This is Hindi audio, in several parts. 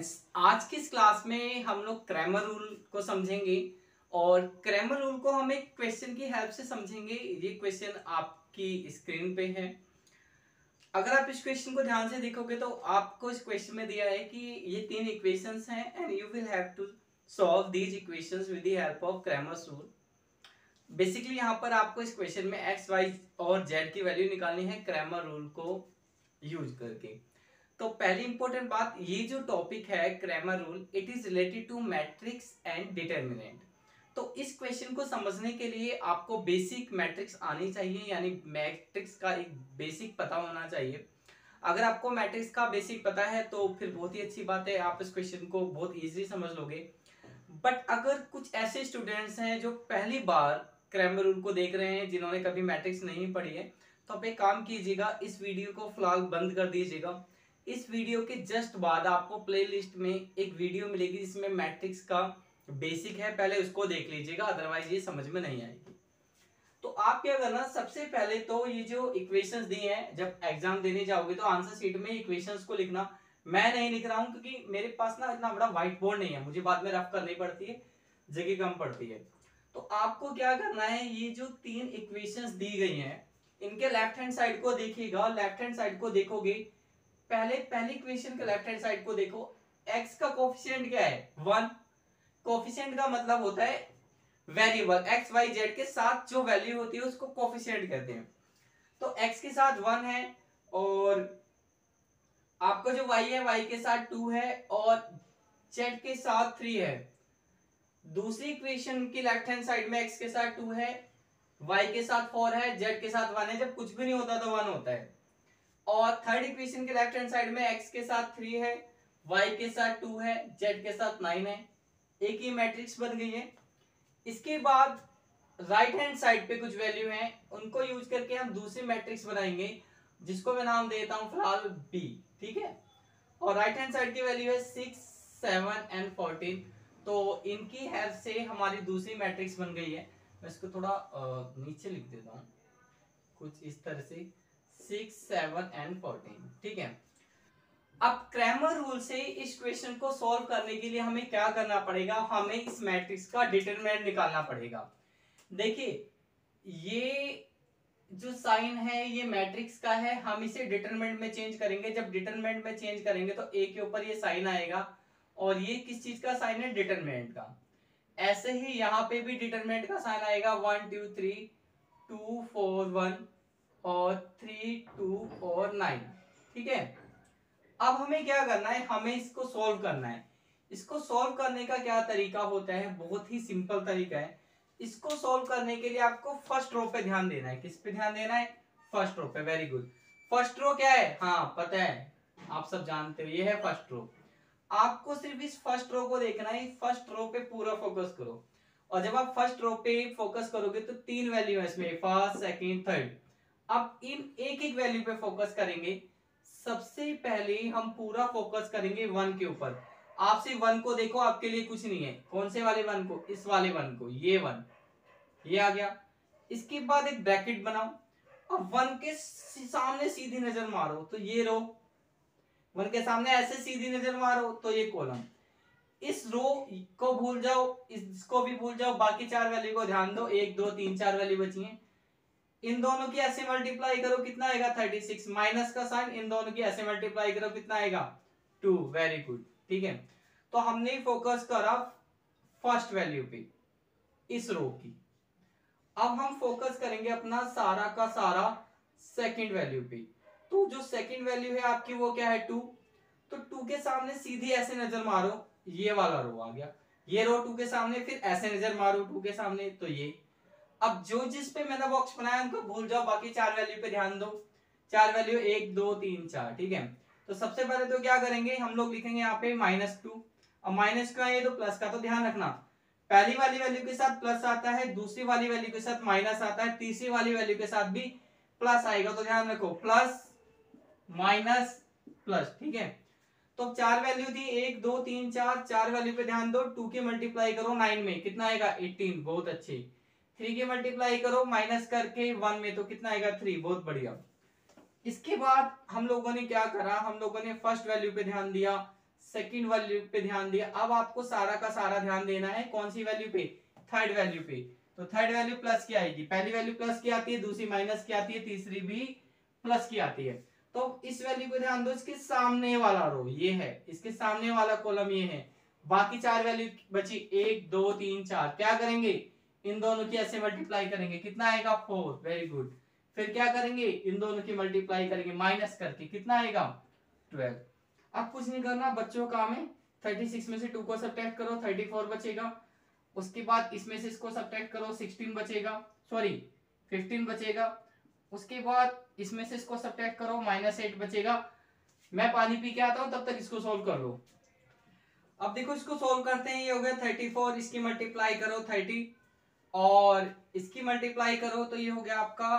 फ्रेंड्स, आज की इस क्लास में हम लोग क्रैमर रूल को समझेंगे और क्रैमर रूल को हम एक क्वेश्चन की हेल्प से समझेंगे। ये क्वेश्चन आपकी स्क्रीन पे है। अगर आप इस क्वेश्चन को ध्यान से देखोगे तो आपको इस क्वेश्चन में दिया है कि ये तीन इक्वेशंस हैं and you will have to solve these equations with the help of Cramer's rule. Basically यहाँ पर आपको इस क्वेश्चन में एक्स वाई और जेड की वैल्यू निकालनी है क्रैमर रूल को यूज करके। तो पहली इंपॉर्टेंट बात, ये जो टॉपिक है Cramer rule, it is related to matrix and determinant. तो इस क्वेश्चन को समझने के लिए आपको बेसिक मैट्रिक्स आनी चाहिए, यानी मैट्रिक्स का एक बेसिक पता होना चाहिए। अगर आपको मैट्रिक्स का बेसिक पता है तो फिर बहुत ही अच्छी बात है, आप इस क्वेश्चन को बहुत इजीली समझ लोगे। बट अगर कुछ ऐसे स्टूडेंट्स हैं जो पहली बार क्रैमर रूल को देख रहे हैं, जिन्होंने कभी मैट्रिक्स नहीं पढ़ी है, तो आप एक काम कीजिएगा, इस वीडियो को फिलहाल बंद कर दीजिएगा। इस वीडियो के जस्ट बाद आपको प्लेलिस्ट में एक वीडियो मिलेगी जिसमें मैट्रिक्स का बेसिक है, पहले उसको देख लीजिएगा, अदरवाइज ये समझ में नहीं आएगी। तो आप क्या करना, सबसे पहले तो ये जो इक्वेशंस दी हैं, जब एग्जाम देने जाओगे तो आंसर शीट में इक्वेशंस को लिखना। मैं नहीं लिख रहा हूं क्योंकि मेरे पास ना इतना बड़ा व्हाइट बोर्ड नहीं है, मुझे बाद में रफ करनी पड़ती है, जगह कम पड़ती है। तो आपको क्या करना है, ये जो तीन इक्वेशंस दी गई हैं इनके लेफ्ट हैंड साइड को देखिएगा। लेफ्ट हैंड साइड को देखोगे, पहली इक्वेशन के लेफ्ट हैंड साइड को देखो, x का कोफिशिएंट क्या है, 1। कोफिशिएंट का मतलब होता है वेरिएबल, x y z के साथ जो वैल्यू होती है उसको कोफिशिएंट कहते हैं। तो x के साथ 1 है और आपका जो y है y के साथ 2 है और z के साथ 3 है। दूसरी इक्वेशन की लेफ्ट हैंड साइड में x के साथ 2 है, y के साथ 4 है, z के साथ 1 है। जब कुछ भी नहीं होता तो 1 होता है। और थर्ड इक्वेशन के लेफ्ट हैंड साइड में x के साथ 3 है, y के साथ 2 है, z के साथ 9 है। एक ही मैट्रिक्स बन गई है। इसके बाद राइट हैंड साइड पे कुछ वैल्यू हैं, उनको यूज करके हम दूसरी मैट्रिक्स बनाएंगे जिसको मैं नाम देता हूं फिलहाल b, ठीक है। और राइट हैंड साइड की वैल्यू है 6, 7 एंड 14। तो इनकी हेल्प से हमारी दूसरी मैट्रिक्स बन गई है। मैं इसको थोड़ा नीचे लिख देता हूं कुछ इस तरह से, 6, 7 एंड 14, ठीक है। अब क्रैमर रूल से इस क्वेश्चन को सॉल्व करने के लिए हमें क्या करना पड़ेगा, हमें इस मैट्रिक्स का डिटरमिनेंट निकालना पड़ेगा। देखिए, ये जो साइन है ये मैट्रिक्स का है, हम इसे डिटरमिनेंट में चेंज करेंगे। जब डिटरमिनेंट में चेंज करेंगे तो ए के ऊपर ये साइन आएगा और ये किस चीज का साइन है, डिटरमिनेंट का। ऐसे ही यहाँ पे भी डिटरमिनेंट का साइन आएगा, 1 2 3 2 4 1 और 3 2 और 9, ठीक है। अब हमें क्या करना है, हमें इसको सॉल्व करना है। इसको सॉल्व करने का क्या तरीका होता है, बहुत ही सिंपल तरीका है। इसको सॉल्व करने के लिए आपको फर्स्ट रो पे ध्यान देना है। किस पे ध्यान देना है, फर्स्ट रो पे। Very good. फर्स्ट रो क्या है, हाँ पता है, आप सब जानते हो, ये है फर्स्ट रो। आपको सिर्फ इस फर्स्ट रो को देखना है, फर्स्ट रो पे पूरा फोकस करो। और जब आप फर्स्ट रो पे फोकस करोगे तो तीन वैल्यू है इसमें, फर्स्ट सेकंड थर्ड। अब इन एक एक वैल्यू पे फोकस करेंगे। सबसे पहले हम पूरा फोकस करेंगे 1 के ऊपर। आप सिर्फ 1 को देखो, आपके लिए कुछ नहीं है। कौन से वाले 1 को, इस वाले 1 को, ये 1, ये आ गया। इसके बाद एक ब्रैकेट बनाओ। अब 1 के सामने सीधी नजर मारो तो ये रो, 1 के सामने ऐसे सीधी नजर मारो तो ये कॉलम। इस रो को भूल जाओ, इसको भी भूल जाओ, बाकी चार वैल्यू को ध्यान दो, 1 2 3 4 वैल्यू बची है। इन दोनों की ऐसे मल्टीप्लाई करो, कितना आएगा, 36। माइनस का साइन, इन दोनों की ऐसे मल्टीप्लाई करो, कितना आएगा, 2। वेरी गुड, ठीक है। तो हमने फोकस करा फर्स्ट वैल्यू पे, इस रो की। अब हम फोकस करेंगे अपना सारा का सारा सेकंड वैल्यू पे। तो जो सेकंड वैल्यू है आपकी वो क्या है, 2। तो 2 के सामने सीधी ऐसे नजर मारो, ये वाला रो आ गया। ये रो 2 के सामने, फिर ऐसे नजर मारो 2 के सामने तो ये। अब जो जिस पे मैंने बॉक्स बनाया उनको भूल जाओ, बाकी चार वैल्यू पे ध्यान दो। चार वैल्यू 1 2 3 4, ठीक है। तो सबसे पहले तो क्या करेंगे, हम लोग लिखेंगे यहाँ पे -2। अब माइनस क्यों है, ये तो प्लस का, तो ध्यान रखना पहली वाली वैल्यू के साथ प्लस आता है, दूसरी वाली वैल्यू के साथ माइनस आता है, तीसरी वाली वैल्यू के साथ भी प्लस आएगा। तो ध्यान रखो, प्लस माइनस प्लस, ठीक है। तो चार वैल्यू थी, 1 2 3 4, चार वैल्यू पे ध्यान दो। 2 की मल्टीप्लाई करो 9 में, कितना आएगा, 18, बहुत अच्छे। 3 की मल्टीप्लाई करो माइनस करके 1 में, तो कितना आएगा, 3, बहुत बढ़िया। इसके बाद हम लोगों ने क्या करा, हम लोगों ने फर्स्ट वैल्यू पे ध्यान दिया, सेकंड वैल्यू पे ध्यान दिया। अब आपको सारा का सारा ध्यान देना है कौन सी वैल्यू पे, थर्ड वैल्यू पे। तो थर्ड वैल्यू प्लस की आएगी, पहली वैल्यू प्लस की आती है, दूसरी माइनस की आती है, तीसरी भी प्लस की आती है। तो इस वैल्यू को ध्यान दो, इसके सामने वाला रो ये है, इसके सामने वाला कॉलम ये है, बाकी चार वैल्यू बची 1 2 3 4। क्या करेंगे, इन दोनों की ऐसे मल्टीप्लाई करेंगे, कितना आएगा 4, वेरी गुड। फिर क्या करेंगे, इन दोनों की मल्टीप्लाई करेंगे माइनस करके, कितना आएगा 12। अब कुछ नहीं करना, बच्चों का काम है 36 में से 2 को सब्ट्रैक्ट करो, 34 बचेगा। उसके बाद इसमें से इसको सब्ट्रैक्ट करो, 16 बचेगा, सॉरी 15 बचेगा। उसके बाद इसमें से इसको सब्ट्रैक्ट करो, -8 बचेगा। मैं पानी पी के आता हूं, तब तक इसको सोल्व कर लो। अब देखो इसको सोल्व करते हैं, ये हो गया 34, इसकी मल्टीप्लाई करो 30 और इसकी मल्टीप्लाई करो तो ये हो गया आपका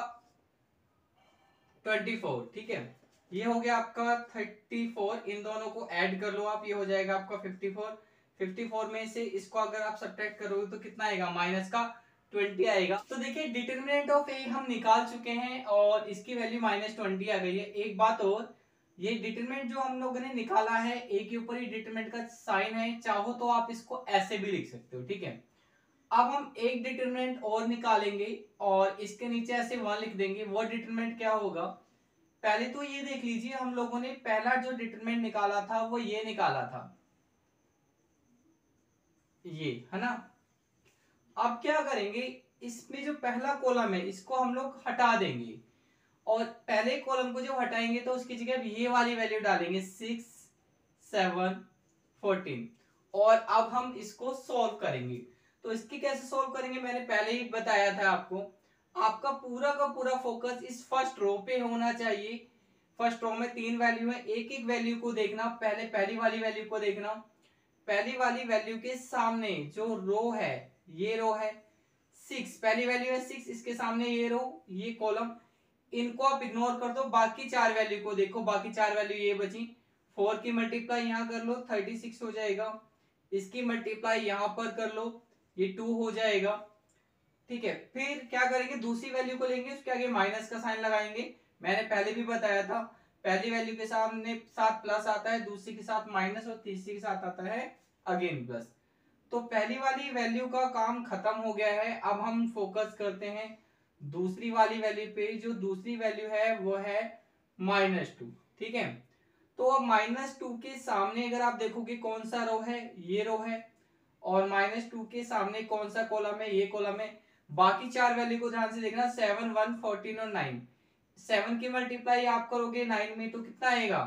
24, ठीक है। ये हो गया आपका 34, इन दोनों को ऐड कर लो आप, ये हो जाएगा आपका 54। 54 में से इसको अगर आप सब्ट्रैक्ट करोगे तो कितना आएगा, माइनस का 20 आएगा। तो देखिए डिटरमिनेंट ऑफ ए हम निकाल चुके हैं और इसकी वैल्यू -20 आ गई है। एक बात और, ये डिटरमिनेंट जो हम लोगों ने निकाला है, ए के ऊपर ही डिटरमिनेंट का साइन है, चाहो तो आप इसको ऐसे भी लिख सकते हो, ठीक है। अब हम एक डिटरमिनेंट और निकालेंगे और इसके नीचे ऐसे 1 लिख देंगे। वो डिटरमिनेंट क्या होगा, पहले तो ये देख लीजिए, हम लोगों ने पहला जो डिटरमिनेंट निकाला था वो ये निकाला था, ये है ना। अब क्या करेंगे, इसमें जो पहला कॉलम है इसको हम लोग हटा देंगे और पहले कॉलम को जो हटाएंगे तो उसकी जगह ये वाली वैल्यू डालेंगे 6 7 14 और अब हम इसको सॉल्व करेंगे। तो इसकी कैसे सॉल्व करेंगे, मैंने पहले ही बताया था आपको। आपका पूरा का पूरा फोकस इस फर्स्ट रो पे होना चाहिए। फर्स्ट रो में 3 वैल्यू है, एक एक वैल्यू को देखना, पहले पहली वाली वैल्यू को देखना, पहली वाली वैल्यू के सामने जो रो है, ये रो है 6, पहली वैल्यू है 6, इसके सामने ये रो, ये कॉलम, इनको आप इग्नोर कर दो, बाकी चार वैल्यू को देखो, बाकी चार वैल्यू ये बची। 4 की मल्टीप्लाई यहां कर लो 36 हो जाएगा, इसकी मल्टीप्लाई यहां पर कर लो, ये 2 हो जाएगा, ठीक है। फिर क्या करेंगे, दूसरी वैल्यू को लेंगे, उसके आगे माइनस का साइन लगाएंगे। मैंने पहले भी बताया था, पहली वैल्यू के सामने साथ प्लस आता है, दूसरी के साथ माइनस और तीसरी के साथ आता है अगेन प्लस। तो पहली वाली वैल्यू का काम खत्म हो गया है। अब हम फोकस करते हैं दूसरी वाली वैल्यू पे। जो दूसरी वैल्यू है वो है -2, ठीक है। तो अब -2 के सामने अगर आप देखोगे कौन सा रो है, ये रो है, और -2 के सामने कौन सा कॉलम है, ये कॉलम है। बाकी चार वैल्यू को ध्यान से देखना, 7 1 14 और 9। 7 की मल्टीप्लाई आप करोगे 9 में तो कितना आएगा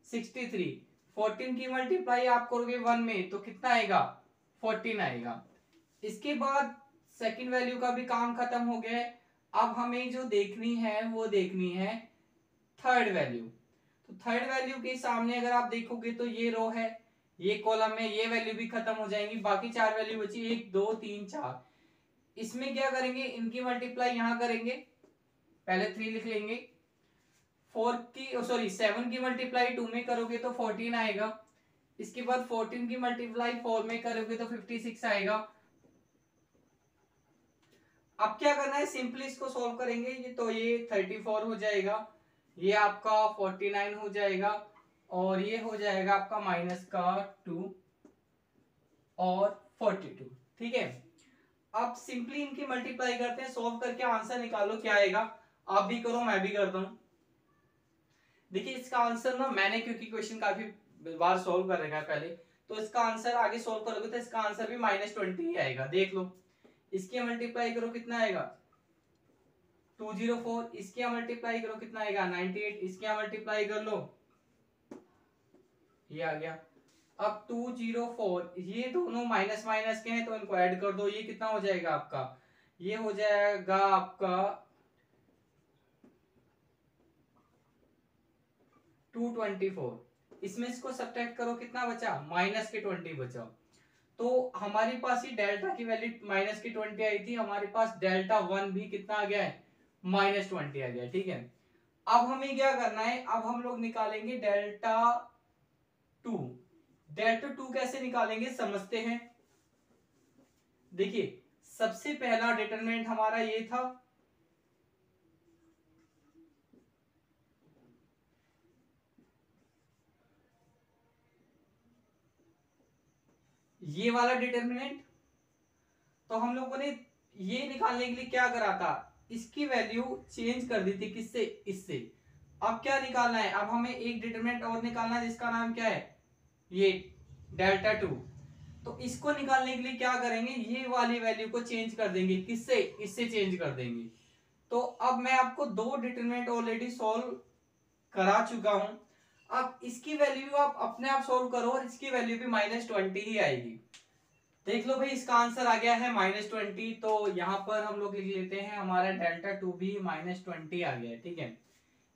63। 14 की मल्टीप्लाई आप करोगे 1 में तो कितना आएगा 14 आएगा। इसके बाद सेकंड वैल्यू का भी काम खत्म हो गया है। अब हमें जो देखनी है वो देखनी है थर्ड वैल्यू। तो थर्ड वैल्यू के सामने अगर आप देखोगे तो ये रो है, ये कॉलम है, ये वैल्यू भी खत्म हो जाएंगी, बाकी चार वैल्यू बची 1 2 3 4। इसमें क्या करेंगे, इनकी मल्टीप्लाई यहां करेंगे, पहले 3 लिख लेंगे। 7 की मल्टीप्लाई 2 में करोगे तो 14 आएगा, इसके बाद 14 की मल्टीप्लाई 4 में करोगे तो 56 आएगा। अब क्या करना है, सिंपली इसको सॉल्व करेंगे, ये तो ये 34 हो जाएगा, ये आपका 49 हो जाएगा और ये हो जाएगा आपका -2 और 42, ठीक है। अब सिंपली इनकी मल्टीप्लाई करते हैं, सॉल्व करके आंसर निकालो क्या आएगा। आप भी करो, मैं भी करता हूं। देखिए इसका आंसर ना, मैंने क्योंकि क्वेश्चन काफी बार सॉल्व कर रखा है पहले, तो इसका आंसर आगे सॉल्व करोगे तो इसका आंसर भी -20 ही आएगा, देख लो। इसकी मल्टीप्लाई करो कितना आएगा 204, इसकी मल्टीप्लाई करो कितना आएगा 98, इसकी मल्टीप्लाई कर लो, ये आ गया। अब 204, ये दोनों माइनस माइनस के हैं तो इनको ऐड कर दो, ये कितना हो जाएगा आपका, ये हो जाएगा आपका 224। इसमें इसको सब्ट्रैक्ट करो, कितना बचा -20 बचा। तो हमारे पास ही डेल्टा की वैल्यू -20 आई थी, हमारे पास डेल्टा 1 भी कितना आ गया है -20 आ गया, ठीक है। अब हमें क्या करना है, अब हम लोग निकालेंगे डेल्टा 2। डेल्टा 2 कैसे निकालेंगे समझते हैं। देखिए सबसे पहला डिटरमिनेंट हमारा ये था, ये वाला डिटरमिनेंट, तो हम लोगों ने ये निकालने के लिए क्या करा था, इसकी वैल्यू चेंज कर दी थी, किससे, इससे। अब क्या निकालना है, अब हमें एक डिटरमिनेंट और निकालना है जिसका नाम क्या है, ये डेल्टा टू। तो इसको निकालने के लिए क्या करेंगे, ये वाली वैल्यू को चेंज कर देंगे, किससे, इससे चेंज कर देंगे। तो अब मैं आपको दो डिटरमिनेंट ऑलरेडी सॉल्व करा चुका हूं, अब इसकी वैल्यू आप अपने आप सॉल्व करो और इसकी वैल्यू भी -20 ही आएगी। देख लो भाई, इसका आंसर आ गया है -20। तो यहां पर हम लोग लिख लेते हैं हमारा डेल्टा टू भी -20 आ गया है, ठीक है।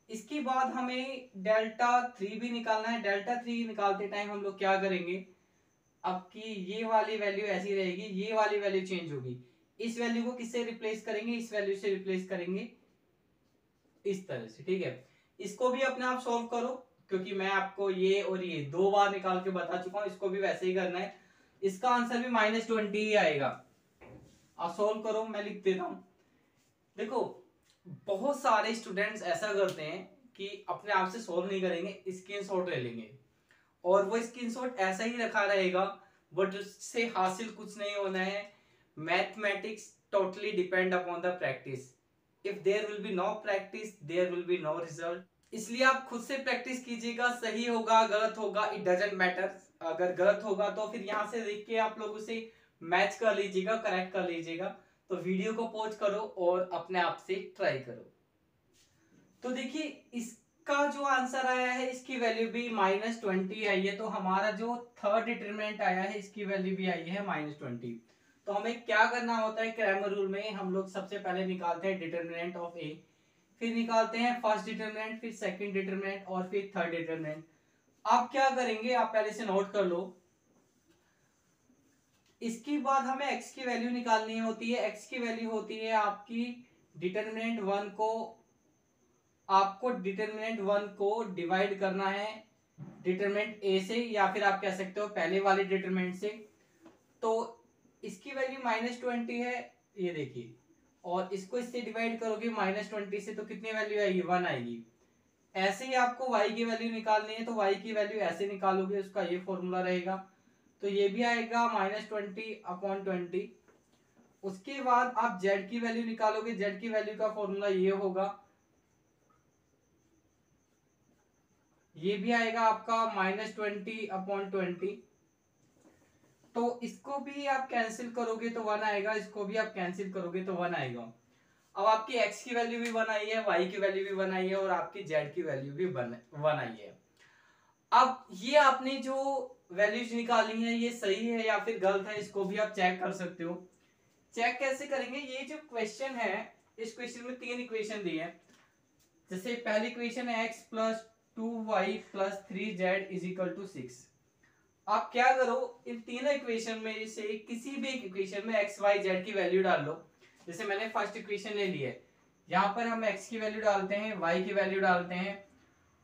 इसके बाद हमें डेल्टा थ्री भी निकालना है। डेल्टा थ्री निकालते टाइम हम लोग क्या करेंगे, अब की ये वाली वैल्यू ऐसी रहेगी, ये वाली वैल्यू चेंज होगी। इस वैल्यू को किससे रिप्लेस करेंगे, इस वैल्यू से रिप्लेस करेंगे, इस तरह से, ठीक है। इसको भी अपने आप सॉल्व करो, क्योंकि मैं आपको ये और ये दो बार निकाल के बता चुका हूं, इसको भी वैसे ही करना है। इसका आंसर भी -20 ही आएगा। आप सॉल्व करो, मैं लिख देता हूं। देखो, बहुत सारे स्टूडेंट्स ऐसा करते हैं कि अपने आप से सॉल्व नहीं करेंगे, स्क्रीनशॉट ले लेंगे और वो स्क्रीनशॉट ऐसा ही रखा रहेगा, बट उससे हासिल कुछ नहीं होना है। Mathematics totally depend upon the practice. If there will be no practice, there will be no result. इसलिए आप खुद से प्रैक्टिस कीजिएगा, सही होगा गलत होगा इट डजंट मैटर। अगर गलत होगा तो फिर यहाँ से देख के आप लोग उसे मैच कर लीजिएगा, करेक्ट कर लीजिएगा। तो वीडियो को पॉज करो और अपने आप से ट्राई करो। तो देखिए, इसका जो आंसर आया है, इसकी वैल्यू भी -20 आई है। तो हमारा जो थर्ड डिटरमिनेंट आया है, इसकी वैल्यू भी आई है -20। तो हमें क्या करना होता है, क्रैमर रूल में हम लोग सबसे पहले निकालते हैं डिटरमिनेंट ऑफ ए, फिर निकालते हैं फर्स्ट डिटरमिनेंट, फिर सेकंड डिटरमिनेंट और फिर थर्ड डिटरमिनेंट। आप क्या करेंगे, आप पहले से नोट कर लो। इसके बाद हमें x की वैल्यू निकालनी होती है। x की वैल्यू होती है आपकी डिटरमिनेंट वन को, आपको डिटरमिनेंट वन को डिवाइड करना है डिटरमिनेंट ए से, या फिर आप कह सकते हो पहले वाले डिटरमिनेंट से। तो इसकी वैल्यू -20 है, ये देखिए, और इसको इससे डिवाइड करोगे -20 से, तो कितनी वैल्यू आएगी, 1 आएगी। ऐसे ही आपको y की वैल्यू निकालनी है, तो y की वैल्यू ऐसे निकालोगे, उसका ये फॉर्मूला रहेगा। तो ये भी आएगा -20/20। उसके बाद आप z की वैल्यू निकालोगे, z की वैल्यू का फॉर्मूला ये होगा, ये भी आएगा आपका -20/20। तो इसको भी आप कैंसिल करोगे तो 1 आएगा, इसको भी आप कैंसिल करोगे तो 1 आएगा। अब आपकी x की वैल्यू भी 1 आई है, y की वैल्यू भी 1 आई है और आपकी z की वैल्यू भी 1 आई है। अब ये आपने जो वैल्यूज निकाली है, ये सही है या फिर गलत है, इसको भी आप चेक कर सकते हो। चेक कैसे करेंगे, ये जो क्वेश्चन है, इस क्वेश्चन में 3 इक्वेशन दी है। जैसे पहली इक्वेशन है x + 2y + 3z = 6। आप क्या करो, इन तीनों इक्वेशन में से किसी भी एक इक्वेशन में x y z की वैल्यू डाल लो। जैसे मैंने फर्स्ट इक्वेशन ले ली है, यहाँ पर हम x की वैल्यू डालते हैं, y की वैल्यू डालते हैं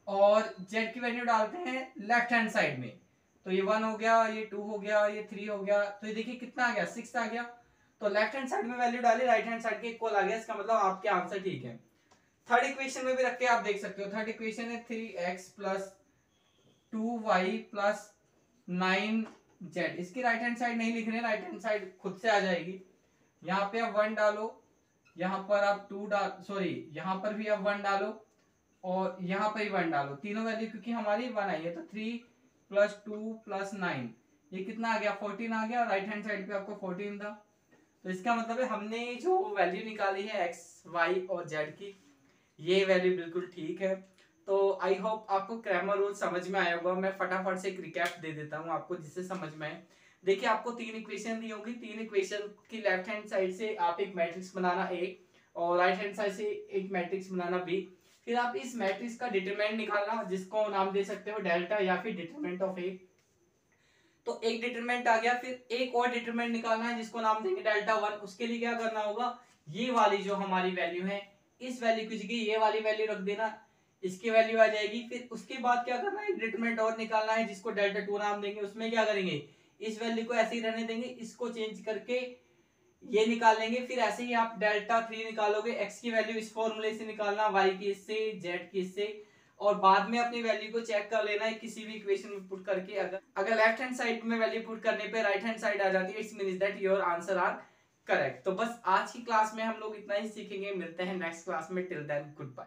और z की वैल्यू डालते हैं लेफ्ट हैंड साइड में। तो ये 1 हो गया, ये 2 हो गया, ये 3 हो गया। तो ये देखिए कितना आ गया, 6 आ गया। तो लेफ्ट हैंड साइड में वैल्यू डाली, राइट हैंड साइड के इक्वल आ गया, इसका मतलब आपके आंसर ठीक है। थर्ड इक्वेशन में भी रख के आप देख सकते हो। थर्ड इक्वेशन है 3x + 2y + 9z। इसकी राइट हैंड साइड नहीं लिख रहे, राइट हैंड साइड खुद से आ जाएगी। यहाँ पे आप 1 डालो, यहाँ पर आप 2 डाल, सॉरी यहाँ पर भी आप 1 डालो और यहाँ पर ही 1 डालो, तीनों वैल्यू क्योंकि हमारी 1 आई है। तो 3 + 2 + 9, ये कितना आ गया, 14 आ गया। राइट हैंड साइड पे आपको 14 था। तो इसका मतलब है हमने जो वैल्यू निकाली है x y और z की, ये वैल्यू बिल्कुल ठीक है। तो आई होप आपको क्रैमर रूल समझ में आया होगा। मैं फटाफट से एक रिकैप दे देता हूँ आपको, जिससे समझ में आए। देखिए, आपको 3 इक्वेशन दी होगी, 3 इक्वेशन की लेफ्ट हैंड साइड से आप एक मैट्रिक्स बनाना a और राइट हैंड साइड से एक मैट्रिक्स बनाना b। फिर आप इस मैट्रिक्स का डिटरमिनेंट निकालना, जिसको नाम दे सकते हो डेल्टा या फिर डिटरमिनेंट ऑफ a। तो एक डिटरमिनेंट आ गया, फिर एक और डिटरमिनेंट निकालना है जिसको नाम देंगे डेल्टा 1। उसके लिए क्या करना होगा, ये वाली जो हमारी वैल्यू है, इस वैल्यू की जगह ये वाली वैल्यू रख देना, इसकी वैल्यू आ जाएगी। फिर उसके बाद क्या करना है, एक डिटरमिनेंट और निकालना है जिसको डेल्टा 2 नाम देंगे। उसमें क्या करेंगे, इस वैल्यू को ऐसे ही रहने देंगे, इसको चेंज करके ये निकाल लेंगे। फिर ऐसे ही आप डेल्टा 3 निकालोगे, x की वैल्यू इस फॉर्मूले से निकालना, y की इससे, z की इससे, और बाद में अपनी वैल्यू को चेक कर लेना है किसी भी इक्वेशन में पुट करके। अगर लेफ्ट हैंड साइड में वैल्यू पुट करने पे राइट हैंड साइड आ जाती है, it's means that your answer are correct. तो बस आज की क्लास में हम लोग इतना ही सीखेंगे, मिलते हैं नेक्स्ट क्लास में, टिल देन गुड बाय।